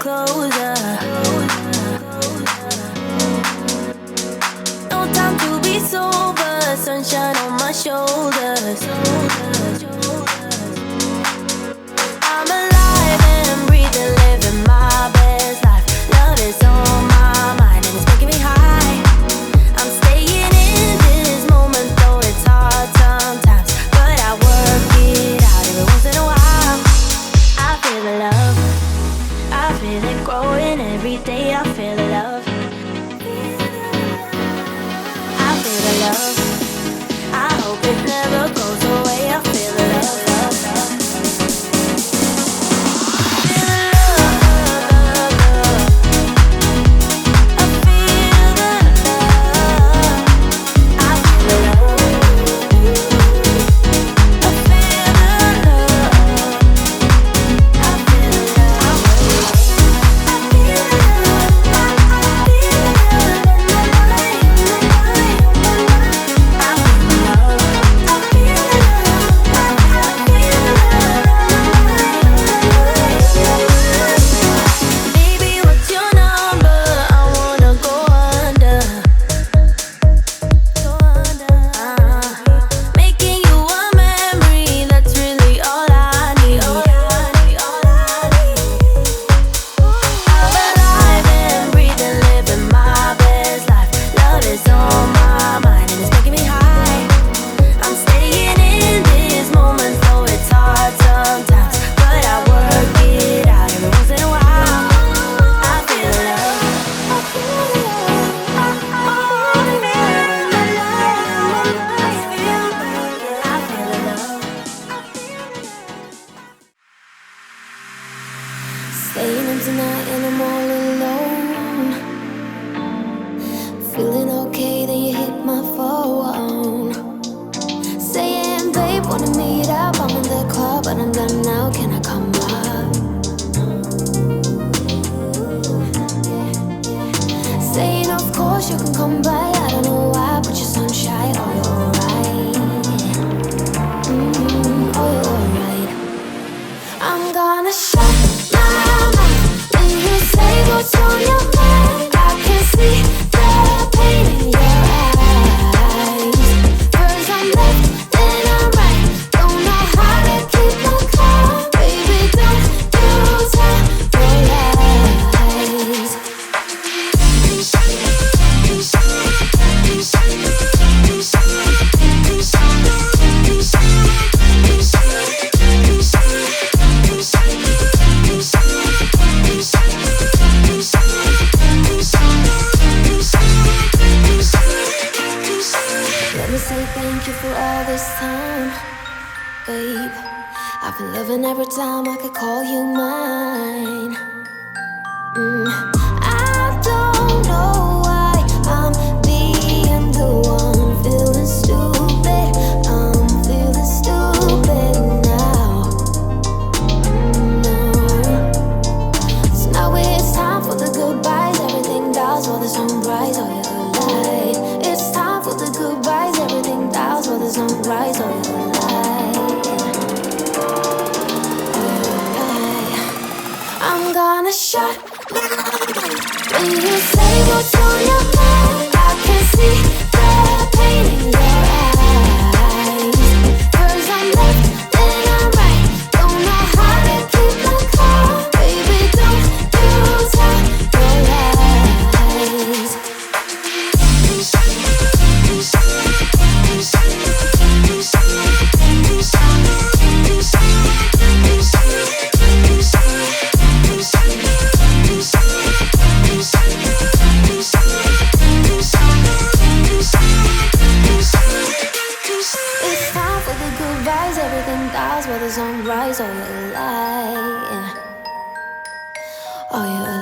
closer. No time to be sober, sunshine on my shoulders. I'm alive and breathing, living my best life. Love is on my mind and it's making me high. I'm staying in this moment, though it's hard sometimes, but I work it out every once in a while. I feel the love, I feel it growing every day. I feel the love, I feel the love. I hope it never goes away. I feel the love, love, love. Feel the love, love, love. I feel the love. I feel the love. I feel the love. I feel the love. I feel the Baby, what's your number? I wanna go under. Making you a memory, that's really all I need. I'm alive and breathing, living my best life. Love is on my mind and it's making me high. I'm staying in this moment, though it's hard sometimes, but I work it out every once in a while. I feel love. I feel love. I feel love. Staying in tonight and I'm all alone. Feeling okay, then you hit my phone. Saying, babe, wanna meet up? I'm in the club, but I'm done now. Can I come up? Saying, of course you can come by. I don't know why, but you're so shy. Oh, you're alright. Oh, you're alright. I'm gonna shut my mouth when you say what's on your mind. I can see the pain in your eyes. First I'm left, then I'm right. Don't know how to keep my calm. Baby, don't use your lies. Let me say thank you for all this time, babe. I've been loving every time I could call you mine. I don't know why I'm being the one feeling stupid. I'm feeling stupid now. So now it's time for the goodbyes. Everything dies for the sunrise. Oh, you're light. It's time for the goodbyes. Everything dies for the sunrise. Oh, you're light. Oh, you're light. I'm gonna shut my mouth when you say what's on your mind. I can see the pain in your eyes. First I'm left, then I'm right. Don't know how to keep my calm. Baby, don't use your lies. It's time for the goodbyes. Everything dies where the sun rises. Oh, you're lying. Oh, you're